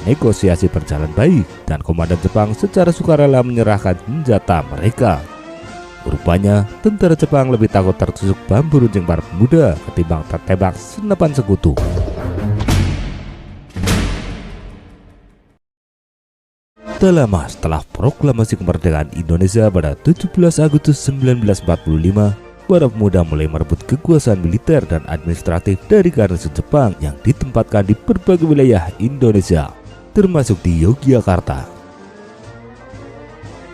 negosiasi berjalan baik dan komandan Jepang secara sukarela menyerahkan senjata mereka. Rupanya tentara Jepang lebih takut tertusuk bambu runcing para pemuda ketimbang tertembak senapan sekutu. Tak lama setelah proklamasi kemerdekaan Indonesia pada 17 Agustus 1945, para pemuda mulai merebut kekuasaan militer dan administratif dari garnison Jepang yang ditempatkan di berbagai wilayah Indonesia, termasuk di Yogyakarta.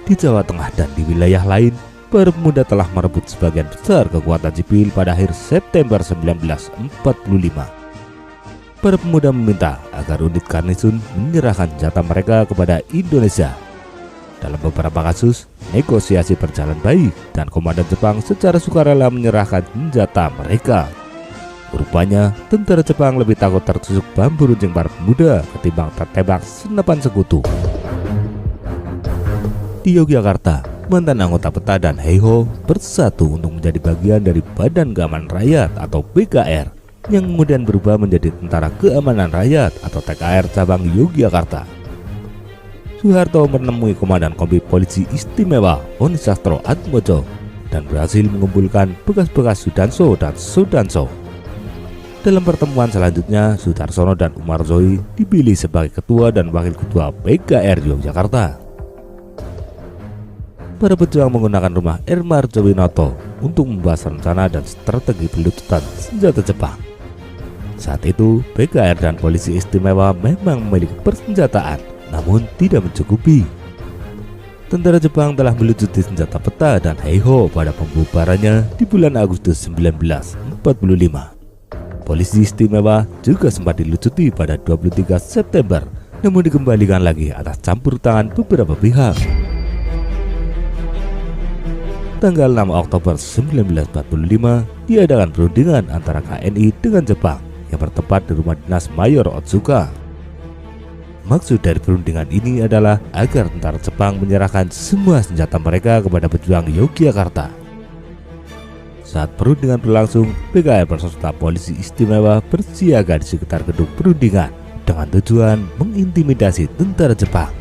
Di Jawa Tengah dan di wilayah lain, para pemuda telah merebut sebagian besar kekuatan sipil pada akhir September 1945. Para pemuda meminta agar unit garnison menyerahkan senjata mereka kepada Indonesia. Dalam beberapa kasus, negosiasi berjalan baik dan komandan Jepang secara sukarela menyerahkan senjata mereka. Rupanya, tentara Jepang lebih takut tertusuk bambu runcing para pemuda ketimbang tertembak senapan sekutu. Di Yogyakarta, mantan anggota PETA dan Heiho bersatu untuk menjadi bagian dari Badan Keamanan Rakyat atau BKR, yang kemudian berubah menjadi Tentara Keamanan Rakyat atau TKR cabang Yogyakarta. Soeharto menemui Komandan Kompi Polisi Istimewa Onisastro Atmojo dan berhasil mengumpulkan bekas-bekas Sudanso dan Sudanso. Dalam pertemuan selanjutnya, Sudarsono dan Umar Zoi dipilih sebagai ketua dan wakil ketua BKR Yogyakarta. Para pejuang menggunakan rumah R. Marjowinoto untuk membahas rencana dan strategi pelucutan senjata Jepang. Saat itu, BKR dan Polisi Istimewa memang memiliki persenjataan, namun tidak mencukupi. Tentara Jepang telah melucuti senjata PETA dan Heiho pada pembubarannya di bulan Agustus 1945. Polisi Istimewa juga sempat dilucuti pada 23 September, namun dikembalikan lagi atas campur tangan beberapa pihak. Tanggal 6 Oktober 1945 diadakan perundingan antara KNI dengan Jepang yang bertempat di rumah dinas Mayor Otsuka. Maksud dari perundingan ini adalah agar tentara Jepang menyerahkan semua senjata mereka kepada pejuang Yogyakarta. Saat perundingan berlangsung, BKR beserta Polisi Istimewa bersiaga di sekitar gedung perundingan dengan tujuan mengintimidasi tentara Jepang.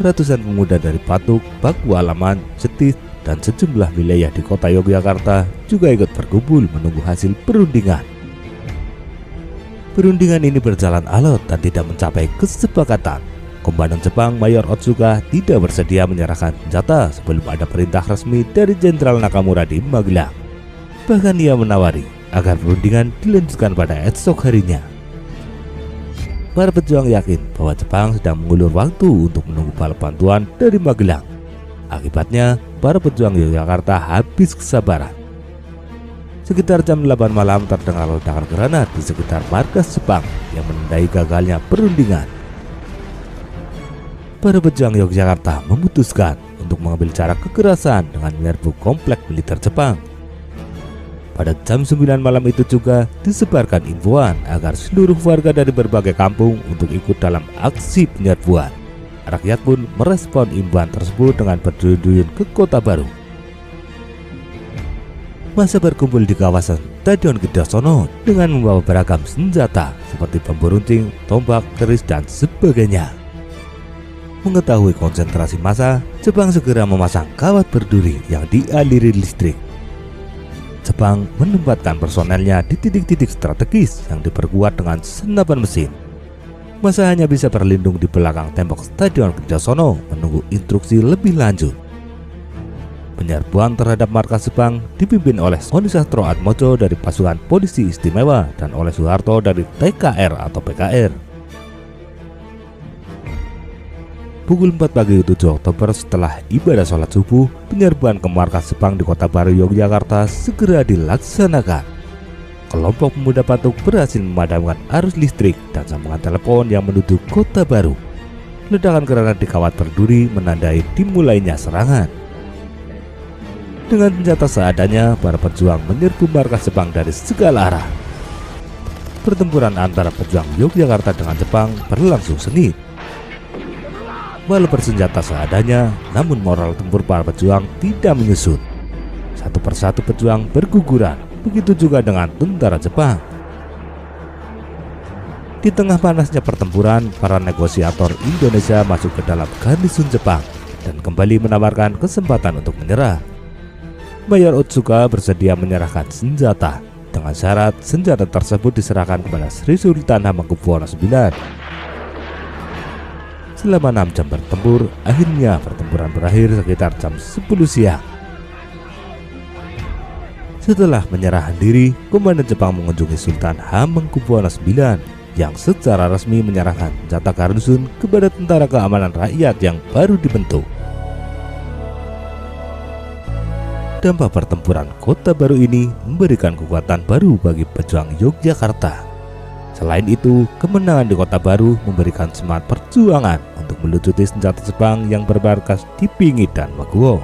Ratusan pemuda dari Patuk, Pakualaman, Setis, dan sejumlah wilayah di kota Yogyakarta juga ikut berkumpul menunggu hasil perundingan. Perundingan ini berjalan alot dan tidak mencapai kesepakatan. Komandan Jepang Mayor Otsuka tidak bersedia menyerahkan senjata sebelum ada perintah resmi dari Jenderal Nakamura di Magelang. Bahkan ia menawari agar perundingan dilanjutkan pada esok harinya. Para pejuang yakin bahwa Jepang sedang mengulur waktu untuk menunggu bala bantuan dari Magelang. Akibatnya, para pejuang Yogyakarta habis kesabaran. Sekitar jam 8 malam terdengar ledakan granat di sekitar markas Jepang yang menandai gagalnya perundingan. Para pejuang Yogyakarta memutuskan untuk mengambil cara kekerasan dengan menyerbu komplek militer Jepang. Pada jam 9 malam itu juga disebarkan imbauan agar seluruh warga dari berbagai kampung untuk ikut dalam aksi penyerbuan. Rakyat pun merespon imbauan tersebut dengan berduyun-duyun ke Kota Baru. Masa berkumpul di kawasan Stadion Kidosono dengan membawa beragam senjata seperti bambu runcing, tombak, keris, dan sebagainya. Mengetahui konsentrasi massa, Jepang segera memasang kawat berduri yang dialiri listrik. Jepang menempatkan personelnya di titik-titik strategis yang diperkuat dengan senapan mesin. Massa hanya bisa berlindung di belakang tembok Stadion Kidosono menunggu instruksi lebih lanjut. Penyerbuan terhadap markas Jepang dipimpin oleh Onisastro Atmojo dari pasukan Polisi Istimewa dan oleh Soeharto dari TKR atau PKR. Pukul 4 pagi 7 Oktober setelah ibadah sholat subuh, penyerbuan ke markas Jepang di Kota Baru Yogyakarta segera dilaksanakan. Kelompok pemuda Patuk berhasil memadamkan arus listrik dan sambungan telepon yang menuju Kota Baru. Ledakan granat di kawat berduri menandai dimulainya serangan. Dengan senjata seadanya, para pejuang menyerbu markas Jepang dari segala arah. Pertempuran antara pejuang Yogyakarta dengan Jepang berlangsung sengit. Walau bersenjata seadanya, namun moral tempur para pejuang tidak menyusut. Satu persatu pejuang berguguran, begitu juga dengan tentara Jepang. Di tengah panasnya pertempuran, para negosiator Indonesia masuk ke dalam garnison Jepang dan kembali menawarkan kesempatan untuk menyerah. Mayor Otsuka bersedia menyerahkan senjata dengan syarat senjata tersebut diserahkan kepada Sri Sultan Hamengkubuwono IX. Selama 6 jam bertempur, akhirnya pertempuran berakhir sekitar jam 10 siang. Setelah menyerahkan diri, komandan Jepang mengunjungi Sultan Hamengkubuwono IX yang secara resmi menyerahkan senjata garnison kepada Tentara Keamanan Rakyat yang baru dibentuk. Dampak pertempuran Kota Baru ini memberikan kekuatan baru bagi pejuang Yogyakarta. Selain itu, kemenangan di Kota Baru memberikan semangat perjuangan untuk melucuti senjata Jepang yang bermarkas di Pingit dan Maguwo.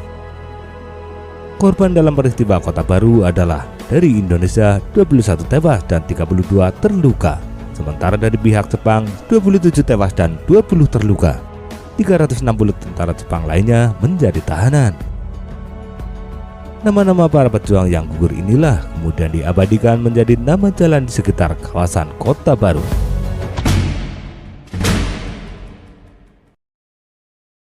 Korban dalam peristiwa Kota Baru adalah dari Indonesia 21 tewas dan 32 terluka. Sementara dari pihak Jepang 27 tewas dan 20 terluka. 360 tentara Jepang lainnya menjadi tahanan. Nama-nama para pejuang yang gugur inilah kemudian diabadikan menjadi nama jalan di sekitar kawasan Kota Baru.